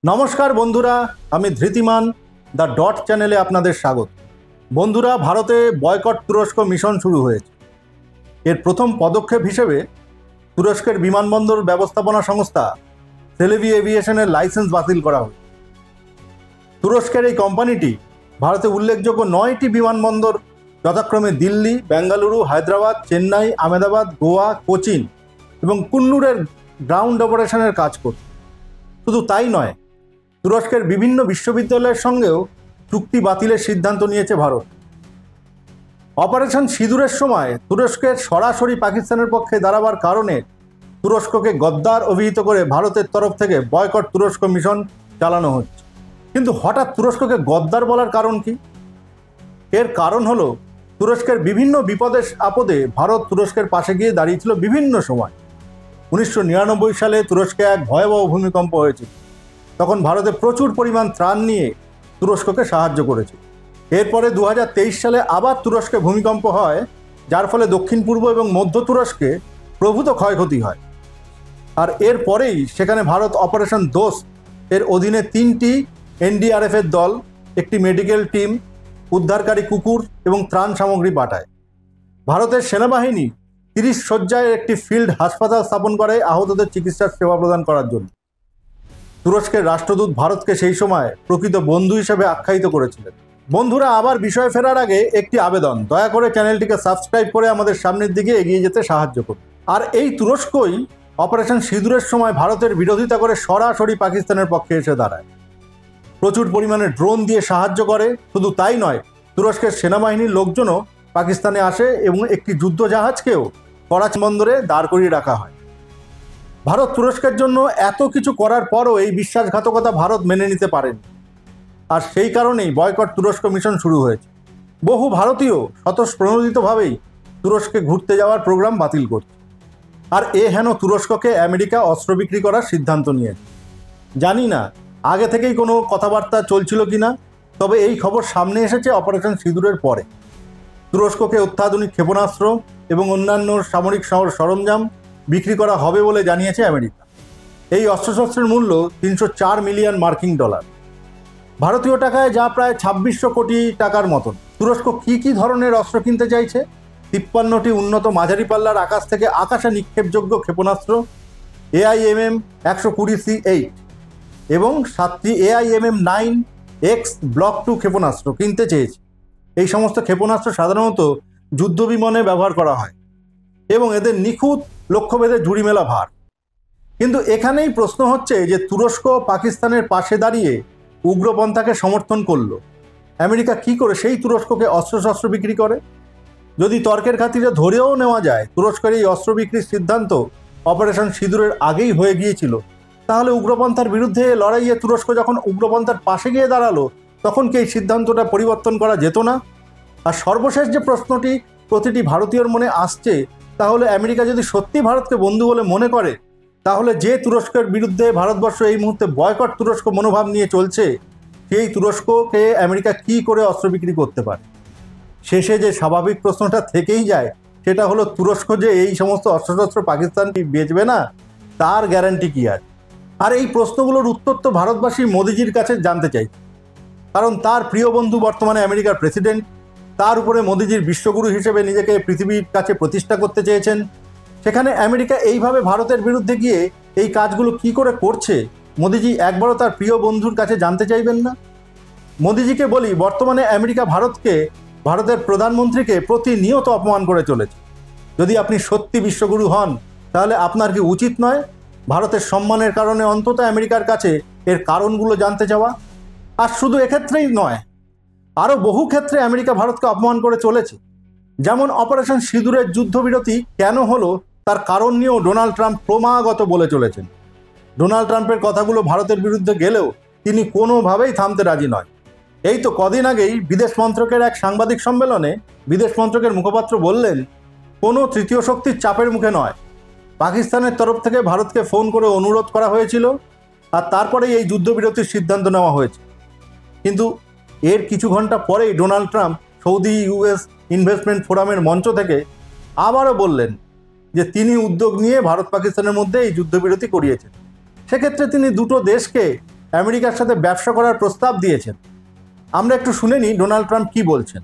নমস্কার বন্ধুরা, আমি ধৃতিমান দ্য ডট চ্যানেলে আপনাদের স্বাগত। বন্ধুরা, ভারতে বয়কট তুরস্ক মিশন শুরু হয়েছে। এর প্রথম পদক্ষেপ হিসেবে তুরস্কের বিমানবন্দর ব্যবস্থাপনা সংস্থা সেলেভি এভিয়েশনের লাইসেন্স বাতিল করা হয়েছে। তুরস্কের এই কোম্পানিটি ভারতে উল্লেখযোগ্য 9টি বিমানবন্দর যথাক্রমে দিল্লি, বেঙ্গালুরু, হায়দ্রাবাদ, চেন্নাই, আহমেদাবাদ, গোয়া, কোচিন এবং কুন্নুরের গ্রাউন্ড অপারেশনের কাজ করছে। শুধু তাই নয়, তুরস্কের বিভিন্ন বিশ্ববিদ্যালয়ের সঙ্গেও চুক্তি বাতিলের সিদ্ধান্ত নিয়েছে ভারত। অপারেশন সিঁদুরের সময় তুরস্কের সরাসরি পাকিস্তানের পক্ষে দাঁড়াবার কারণে তুরস্ককে গদ্দার অভিহিত করে ভারতের তরফ থেকে বয়কট তুরস্ক মিশন চালানো হচ্ছে। কিন্তু হঠাৎ তুরস্ককে গদ্দার বলার কারণ কি? এর কারণ হলো তুরস্কের বিভিন্ন বিপদে আপদে ভারত তুরস্কের পাশে গিয়ে দাঁড়িয়েছিল বিভিন্ন সময়। 1999 সালে তুরস্কে এক ভয়াবহ ভূমিকম্প হয়েছিল। তখন ভারতে প্রচুর পরিমাণ ত্রাণ নিয়ে তুরস্ককে সাহায্য করেছে। এরপরে 2023 সালে আবার তুরস্কে ভূমিকম্প হয়, যার ফলে দক্ষিণ পূর্ব এবং মধ্য তুরস্কে প্রভূত ক্ষয়ক্ষতি হয়। আর এরপরেই সেখানে ভারত অপারেশন দোস্ত এর অধীনে 3টি এনডিআরএফের দল, একটি মেডিকেল টিম, উদ্ধারকারী কুকুর এবং ত্রাণ সামগ্রী পাঠায়। ভারতের সেনাবাহিনী 30 শয্যায় একটি ফিল্ড হাসপাতাল স্থাপন করে আহতদের চিকিৎসার সেবা প্রদান করার জন্য। তুরস্কের রাষ্ট্রদূত ভারতকে সেই সময় প্রকৃত বন্ধু হিসেবে আখ্যায়িত করেছিলেন। বন্ধুরা, আবার বিষয়ে ফেরার আগে একটি আবেদন, দয়া করে চ্যানেলটিকে সাবস্ক্রাইব করে আমাদের সামনের দিকে এগিয়ে যেতে সাহায্য করুন। আর এই তুরস্কই অপারেশন সিঁদুরের সময় ভারতের বিরোধিতা করে সরাসরি পাকিস্তানের পক্ষে এসে দাঁড়ায়। প্রচুর পরিমাণে ড্রোন দিয়ে সাহায্য করে। শুধু তাই নয়, তুরস্কের সেনাবাহিনীর লোকজনও পাকিস্তানে আসে এবং একটি যুদ্ধজাহাজকেও করাচি বন্দরে দাঁড় করিয়ে রাখা হয়। ভারত তুরস্কের জন্য এত কিছু করার পরও এই বিশ্বাসঘাতকতা ভারত মেনে নিতে পারেনি। আর সেই কারণেই বয়কট তুরস্ক মিশন শুরু হয়েছে। বহু ভারতীয় স্বতঃপ্রণোদিতভাবেই তুরস্কে ঘুরতে যাওয়ার প্রোগ্রাম বাতিল করছে। আর হেন তুরস্ককে আমেরিকা অস্ত্র বিক্রি করার সিদ্ধান্ত নিয়েছে। জানি না আগে থেকেই কোনো কথাবার্তা চলছিল কিনা, তবে এই খবর সামনে এসেছে অপারেশন সিঁদুরের পরে। তুরস্ককে অত্যাধুনিক ক্ষেপণাস্ত্র এবং অন্যান্য সামরিক সরঞ্জাম বিক্রি করা হবে বলে জানিয়েছে আমেরিকা। এই অস্ত্রশস্ত্রের মূল্য 304 মিলিয়ন মার্কিন ডলার, ভারতীয় টাকায় যা প্রায় 2600 কোটি টাকার মতন। তুরস্ক কি ধরনের অস্ত্র কিনতে চাইছে? 53টি উন্নত মাঝারি পাল্লার আকাশ থেকে আকাশে নিক্ষেপযোগ্য ক্ষেপণাস্ত্র AIMM-120C8 এবং 7টি AIMM-9X ব্লক 2 ক্ষেপণাস্ত্র কিনতে চেয়েছে। এই সমস্ত ক্ষেপণাস্ত্র সাধারণত যুদ্ধ বিমানে ব্যবহার করা হয় এবং এদের নিখুঁত লক্ষ্যভেদে জুড়ি মেলা ভার। কিন্তু এখানেই প্রশ্ন হচ্ছে যে তুরস্ক পাকিস্তানের পাশে দাঁড়িয়ে উগ্রপন্থাকে সমর্থন করলো, আমেরিকা কি করে সেই তুরস্ককে অস্ত্রশস্ত্র বিক্রি করে? যদি তর্কের খাতিরে ধরেও নেওয়া যায় তুরস্কের এই অস্ত্র বিক্রির সিদ্ধান্ত অপারেশন সিঁদুরের আগেই হয়ে গিয়েছিল, তাহলে উগ্রপন্থার বিরুদ্ধে লড়াইয়ে তুরস্ক যখন উগ্রপন্থার পাশে গিয়ে দাঁড়ালো, তখন কি এই সিদ্ধান্তটা পরিবর্তন করা যেত না? আর সর্বশেষ যে প্রশ্নটি প্রতিটি ভারতীয়র মনে আসছে, তাহলে আমেরিকা যদি সত্যি ভারতকে বন্ধু বলে মনে করে, তাহলে যে তুরস্কের বিরুদ্ধে ভারতবর্ষ এই মুহূর্তে বয়কট তুরস্ক মনোভাব নিয়ে চলছে, সেই তুরস্ককে আমেরিকা কি করে অস্ত্র বিক্রি করতে পারে? শেষে যে স্বাভাবিক প্রশ্নটা থেকেই যায়, সেটা হলো তুরস্ক যে এই সমস্ত অস্ত্রশস্ত্র পাকিস্তানকে বেচবে না, তার গ্যারান্টি কী আছে? আর এই প্রশ্নগুলোর উত্তর তো ভারতবাসী মোদিজির কাছে জানতে চাই, কারণ তার প্রিয় বন্ধু বর্তমানে আমেরিকার প্রেসিডেন্ট। তার উপরে মোদিজির বিশ্বগুরু হিসেবে নিজেকে পৃথিবীর কাছে প্রতিষ্ঠা করতে চেয়েছেন। সেখানে আমেরিকা এইভাবে ভারতের বিরুদ্ধে গিয়ে এই কাজগুলো কি করে করছে, মোদিজি একবারও তার প্রিয় বন্ধুর কাছে জানতে চাইবেন না? মোদিজিকে বলি, বর্তমানে আমেরিকা ভারতের প্রধানমন্ত্রীকে প্রতিনিয়ত অপমান করে চলেছে। যদি আপনি সত্যি বিশ্বগুরু হন, তাহলে আপনার কি উচিত নয় ভারতের সম্মানের কারণে অন্তত আমেরিকার কাছে এর কারণগুলো জানতে চাওয়া? আর শুধু এক্ষেত্রেই নয়, আরও বহু ক্ষেত্রে আমেরিকা ভারতকে অপমান করে চলেছে। যেমন অপারেশন সিঁদুরের যুদ্ধবিরতি কেন হলো, তার কারণ নিয়েও ডোনাল্ড ট্রাম্প ক্রমাগত বলে চলেছেন। ডোনাল্ড ট্রাম্পের কথাগুলো ভারতের বিরুদ্ধে গেলেও তিনি কোনোভাবেই থামতে রাজি নয়। এই তো কদিন আগেই বিদেশ মন্ত্রকের এক সাংবাদিক সম্মেলনে বিদেশ মন্ত্রকের মুখপাত্র বললেন, কোনো তৃতীয় শক্তির চাপের মুখে নয়, পাকিস্তানের তরফ থেকে ভারতকে ফোন করে অনুরোধ করা হয়েছিল, আর তারপরেই এই যুদ্ধবিরতির সিদ্ধান্ত নেওয়া হয়েছে। কিন্তু এর কিছু ঘন্টা পরেই Donald Trump Saudi US investment ফোরামের মঞ্চ থেকে আবারও বললেন যে তিনি উদ্যোগ নিয়ে ভারত পাকিস্তানের মধ্যে এই যুদ্ধবিরতি করিয়েছেন। সেক্ষেত্রে তিনি দুটো দেশকে আমেরিকার সাথে ব্যবসা করার প্রস্তাব দিয়েছেন। আমরা একটু শুনে নিই ডোনাল্ড ট্রাম্প কি বলছেন।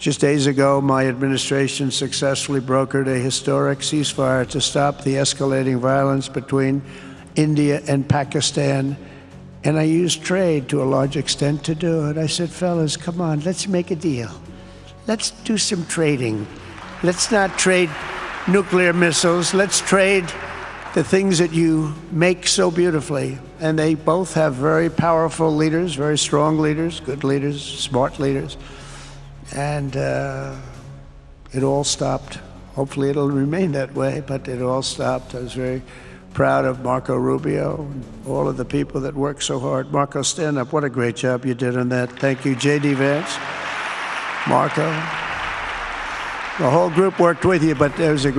Just days ago, my administration successfully brokered a historic ceasefire to stop the escalating violence between India and Pakistan. And I used trade to a large extent to do it. I said, fellas, come on, let's make a deal. Let's do some trading. Let's not trade nuclear missiles. Let's trade the things that you make so beautifully. And they both have very powerful leaders, very strong leaders, good leaders, smart leaders. And it all stopped. Hopefully it'll remain that way, but it all stopped. I was very proud of Marco Rubio and all of the people that worked so hard. Marco, stand up. What a great job you did on that. Thank you, J.D. Vance, Marco. The whole group worked with you, but it was a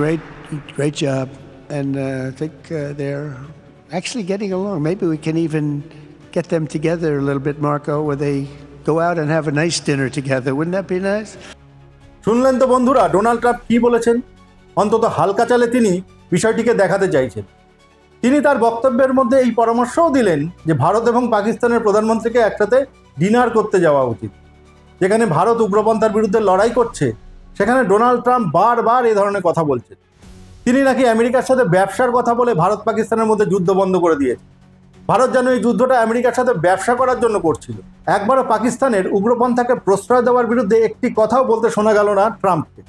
great job. And I think they're actually getting along. Maybe we can even get them together a little bit, Marco, where they go out and have a nice dinner together. Wouldn't that be nice? শুনলেন তো বন্ধুরা Donald Trump কি বলেছেন। অন্তত হালকা চালে তিনি বিষয়টিকে দেখাতে চাইছেন। তিনি তার বক্তব্যের মধ্যে এই পরামর্শও দিলেন যে ভারত এবং পাকিস্তানের প্রধানমন্ত্রীকে একসাথে ডিনার করতে যাওয়া উচিত। যেখানে ভারত উগ্রপন্থার বিরুদ্ধে লড়াই করছে সেখানে ডোনাল্ড ট্রাম্প বারবার এই ধরনের কথা বলছেন। তিনি নাকি আমেরিকার সাথে ব্যবসার কথা বলে ভারত পাকিস্তানের মধ্যে যুদ্ধ বন্ধ করে দিয়েছে। ভারত যেন এই যুদ্ধটা আমেরিকার সাথে ব্যবসা করার জন্য করছিল। একবারও পাকিস্তানের উগ্রপন্থাকে প্রশ্রয় দেওয়ার বিরুদ্ধে একটি কথাও বলতে শোনা গেল না ট্রাম্পকে।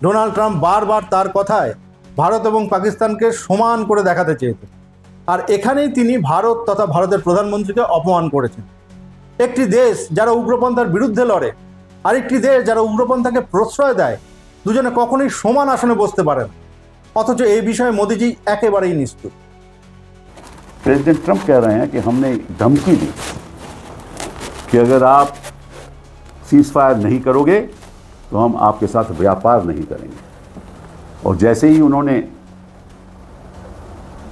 ডোনাল্ড ট্রাম্প বারবার তার কথায় ভারত এবং পাকিস্তানকে সমান করে দেখাতে চেয়েছেন। আর এখানেই তিনি ভারত তথা ভারতের প্রধানমন্ত্রীকে অপমান করেছেন। একটি দেশ যারা উগ্রপন্থার বিরুদ্ধে লড়ে আর একটি দেশ যারা উগ্রপন্থাকে প্রশ্রয় দেয়, দুজনে কখনোই সমান আসনে বসতে পারে না। অথচ এই বিষয়ে মোদিজি একেবারেই নিশ্চুপ। प्रेसिडेंट ट्रंप कह रहे हैं कि हमने धमकी दी कि अगर आप सीज फायर नहीं करोगे तो हम आपके साथ व्यापार नहीं करेंगे। और जैसे ही उन्होंने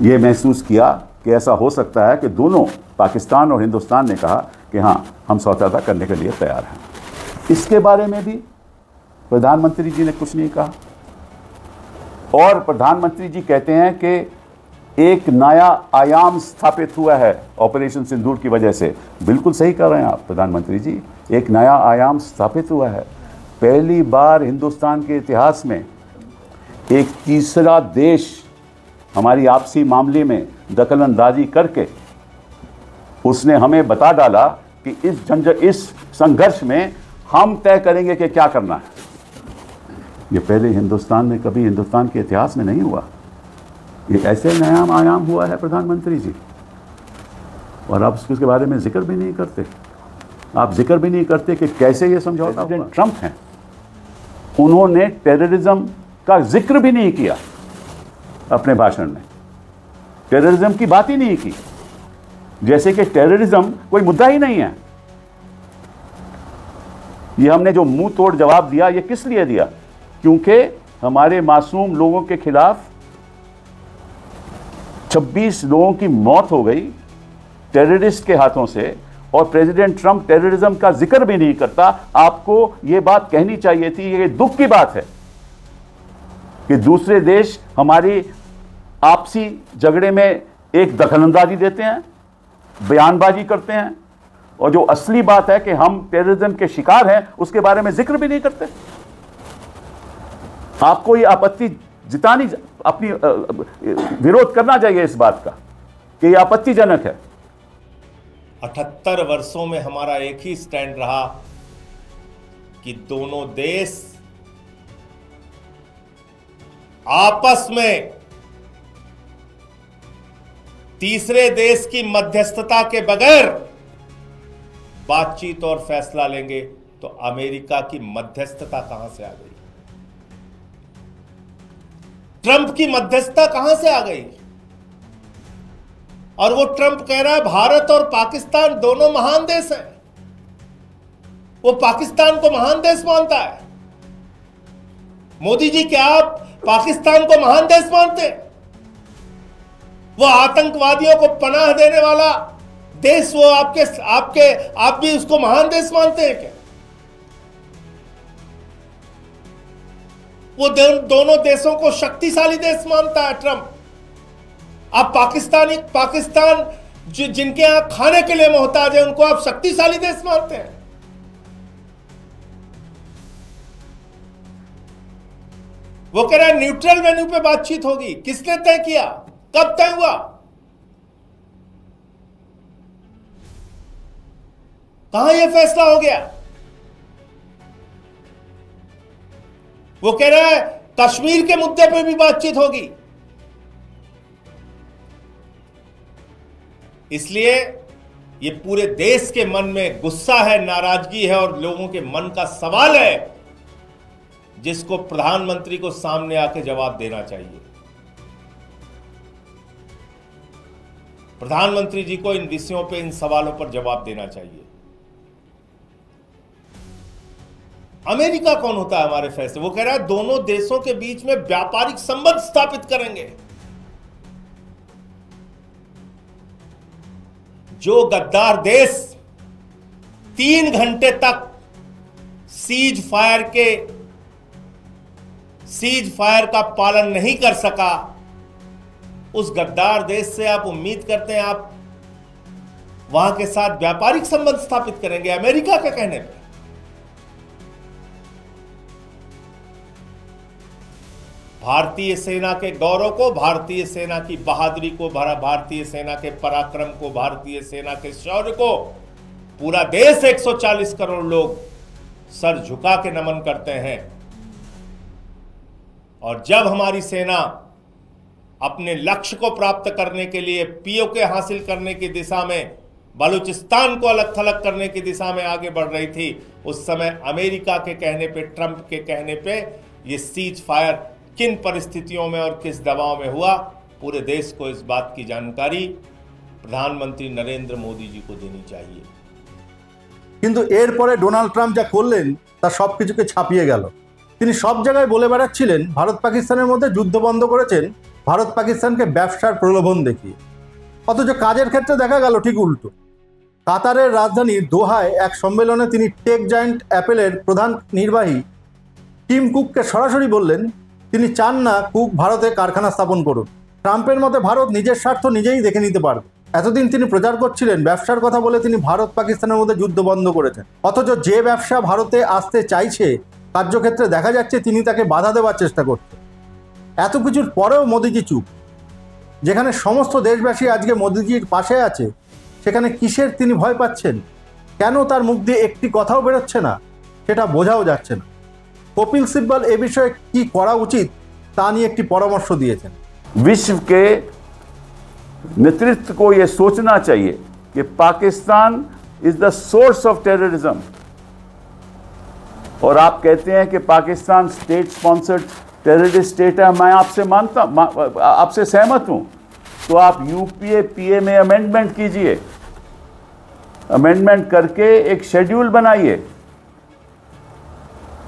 ये महसूस किया कि ऐसा हो सकता है कि दोनों पाकिस्तान और हिंदुस्तान ने कहा कि हाँ हम समझौता करने के लिए तैयार हैं। इसके बारे में भी प्रधानमंत्री जी ने कुछ नहीं कहा। और प्रधानमंत्री जी कहते हैं कि एक नया आयाम स्थापित हुआ है ऑपरेशन सिंदूर की वजह से। बिल्कुल सही कर रहे हैं आप प्रधानमंत्री जी, एक नया आयाम स्थापित हुआ है। पहली बार हिंदुस्तान के इतिहास में एक तीसरा देश हमारी आपसी मामले में दखलंदाजी करके उसने हमें बता डाला कि इस संघर्ष में हम तय करेंगे कि क्या करना है। ये पहले हिंदुस्तान में कभी हिंदुस्तान के इतिहास में नहीं हुआ। ये ऐसे नया आयाम हुआ है प्रधानमंत्री जी, और आप उसके बारे में जिक्र भी नहीं करते। आप जिक्र भी नहीं करते कि कैसे ये समझौता हुआ। ट्रंप हैं, उन्होंने टेररिज्म का जिक्र भी नहीं किया अपने भाषण में। टेररिज्म की बात ही नहीं की, जैसे कि टेररिज्म कोई मुद्दा ही नहीं है। ये हमने जो मुंह तोड़ जवाब दिया, ये किस लिए दिया? क्योंकि हमारे मासूम लोगों के खिलाफ 26 लोगों की मौत हो गई टेररिस्ट के हाथों से, और प्रेसिडेंट ट्रंप टेररिज्म का जिक्र भी नहीं करता। आपको ये बात कहनी चाहिए थी। ये दुख की बात है कि दूसरे देश हमारी आपसी झगड़े में एक दखलंदाजी देते हैं, बयानबाजी करते हैं, और जो असली बात है कि हम टेररिज्म के शिकार हैं उसके बारे में जिक्र भी नहीं करते। आपको ये आपत्ति जितानी, अपनी विरोध करना चाहिए इस बात का कि यह आपत्तिजनक है। 78 वर्षों में हमारा एक ही स्टैंड रहा कि दोनों देश आपस में तीसरे देश की मध्यस्थता के बगैर बातचीत और फैसला लेंगे। तो अमेरिका की मध्यस्थता कहां से आ गई? ट्रंप की मध्यस्थता कहां से आ गई? और वो ट्रंप कह रहा है भारत और पाकिस्तान दोनों महान देश हैं। वो पाकिस्तान को महान देश मानता है। मोदी जी, क्या आप पाकिस्तान को महान देश मानते हैं? वो आतंकवादियों को पनाह देने वाला देश, वो आप भी उसको महान देश मानते हैं क्या? वो दोनों देशों को शक्तिशाली देश मानता है ट्रंप। आप पाकिस्तान जिनके यहां खाने के लिए मोहताज है, उनको आप शक्तिशाली देश मानते हैं? वो कह रहा है न्यूट्रल वेन्यू पे बातचीत होगी। किसने तय किया? कब तय हुआ? कहां यह फैसला हो गया? वो कह रहा है कश्मीर के मुद्दे पे भी बातचीत होगी। इसलिए ये पूरे देश के मन में गुस्सा है, नाराजगी है और लोगों के मन का सवाल है जिसको प्रधानमंत्री को सामने आके जवाब देना चाहिए। प्रधानमंत्री जी को इन विषयों पे, इन सवालों पर जवाब देना चाहिए। अमेरिका कौन होता है हमारे फैसले? वो कह रहा है दोनों देशों के बीच में व्यापारिक संबंध स्थापित करेंगे। जो गद्दार देश 3 घंटे तक सीज फायर का पालन नहीं कर सका, उस गद्दार देश से आप उम्मीद करते हैं आप वहां के साथ व्यापारिक संबंध स्थापित करेंगे अमेरिका के कहने पे? भारतीय सेना के गौरव को, भारतीय सेना की बहादुरी को, भारतीय सेना के पराक्रम को, भारतीय सेना के शौर्य को पूरा देश 140 करोड़ लोग सर झुका के नमन करते हैं। और जब हमारी सेना अपने लक्ष्य को प्राप्त करने के लिए, पीओके हासिल करने की दिशा में, बलूचिस्तान को अलग थलग करने की दिशा में आगे बढ़ रही थी, उस समय अमेरिका के कहने पे, ट्रंप के कहने पे ये सीज फायर किन परिस्थितियों में और किस दबाव में हुआ, पूरे देश को इस बात की जानकारी प्रधानमंत्री नरेंद्र मोदी जी को देनी चाहिए। কিন্তু এরপরে ডোনাল্ড ট্রাম্প যা করলেন তা সব কিছুকে ছাপিয়ে গেল। তিনি সব জায়গায় বলে বেড়াচ্ছিলেন ভারত পাকিস্তানের মধ্যে যুদ্ধ বন্ধ করেছেন ভারত পাকিস্তানকে ব্যবসার প্রলোভন দেখিয়ে, অথচ কাজের ক্ষেত্রে দেখা গেল ঠিক উল্টো। কাতারের রাজধানী দোহায় এক সম্মেলনে তিনি টেক জায়ান্ট অ্যাপেলের প্রধান নির্বাহী টিম কুককে সরাসরি বললেন তিনি চান না কুক ভারতে কারখানা স্থাপন করুন। ট্রাম্পের মতে ভারত নিজের স্বার্থ নিজেই দেখে নিতে পারবে। এতদিন তিনি প্রচার করছিলেন ব্যবসার কথা বলে তিনি ভারত পাকিস্তানের মধ্যে যুদ্ধ বন্ধ করেছেন, অথচ যে ব্যবসা ভারতে আসতে চাইছে কার্যক্ষেত্রে দেখা যাচ্ছে তিনি তাকে বাধা দেওয়ার চেষ্টা করছেন। এত কিছুর পরেও মোদিজি চুপ। যেখানে সমস্ত দেশবাসী আজকে মোদিজির পাশে আছে, সেখানে কিসের তিনি ভয় পাচ্ছেন? কেন তার মুখ দিয়ে একটি কথাও বেরোচ্ছে না, সেটা বোঝাও যাচ্ছে না। কপিল সিব্বল এ বিষয়ে কি করা উচিত তা নিয়ে একটি পরামর্শ দিয়েছেন। विश्व के नेतृत्व को यह सोचना चाहिए कि Pakistan is the source of terrorism, और आप कहते हैं कि Pakistan state sponsored terrorist state है। मैं आपसे सहमत हूं। तो आप यूपीए पीए में अमेंडमेंट कीजिए, अमेंडमेंट करके एक शेड्यूल बनाइए,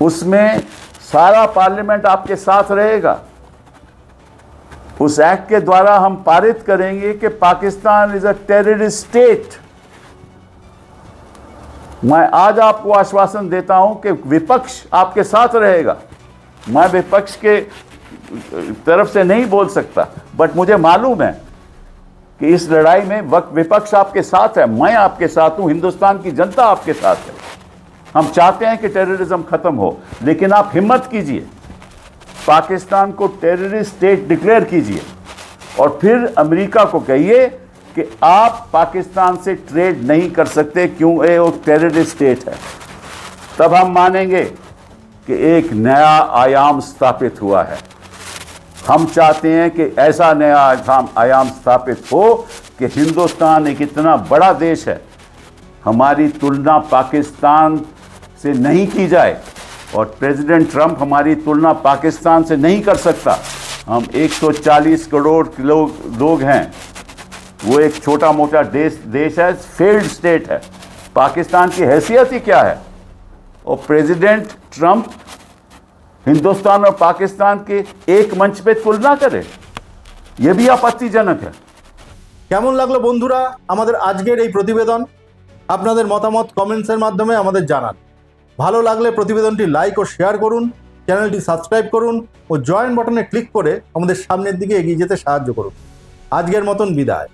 उसमें सारा पार्लियामेंट आपके साथ रहेगा। उस एक्ट के द्वारा हम पारित करेंगे कि Pakistan is a terrorist state. मैं आज आपको आश्वासन देता हूं कि विपक्ष आपके साथ रहेगा। मैं विपक्ष के तरफ से नहीं बोल सकता, बट मुझे मालूम है कि इस लड़ाई में विपक्ष आपके साथ है, मैं आपके साथ हूं, हिंदुस्तान की जनता आपके साथ है। हम चाहते हैं कि टेररिज्म खत्म हो, लेकिन आप हिम्मत कीजिए, पाकिस्तान को टेररिस्ट स्टेट डिक्लेयर कीजिए और फिर अमेरिका को कहिए कि आप पाकिस्तान से ट्रेड नहीं कर सकते, क्यों? ये वो टेररिस्ट स्टेट है। तब हम मानेंगे कि एक नया आयाम स्थापित हुआ है। हम चाहते हैं कि ऐसा नया आयाम स्थापित हो कि हिंदुस्तान एक इतना बड़ा देश है, हमारी तुलना पाकिस्तान से नहीं की जाए, और प्रेसिडेंट ट्रंप हमारी तुलना पाकिस्तान से नहीं कर सकता। हम 140 करोड़ लोग हैं, वो एक छोटा मोटा देश है, फेल्ड स्टेट है। पाकिस्तान की हैसियत ही क्या है? और प्रेसिडेंट ट्रंप हिंदुस्तान और पाकिस्तान के एक मंच पे तुलना करे, यह भी आपत्तिजनक है। কেমন লাগলো বন্ধুরা আমাদের আজকের এই প্রতিবেদন? আপনাদের মতামত কমেন্টসের মাধ্যমে আমাদের জানান। ভালো লাগলে প্রতিবেদনটি লাইক ও শেয়ার করুন, চ্যানেলটি সাবস্ক্রাইব করুন ও জয়েন বাটনে ক্লিক করে আমাদের সামনের দিকে এগিয়ে যেতে সাহায্য করুন। আজকের মতন বিদায়।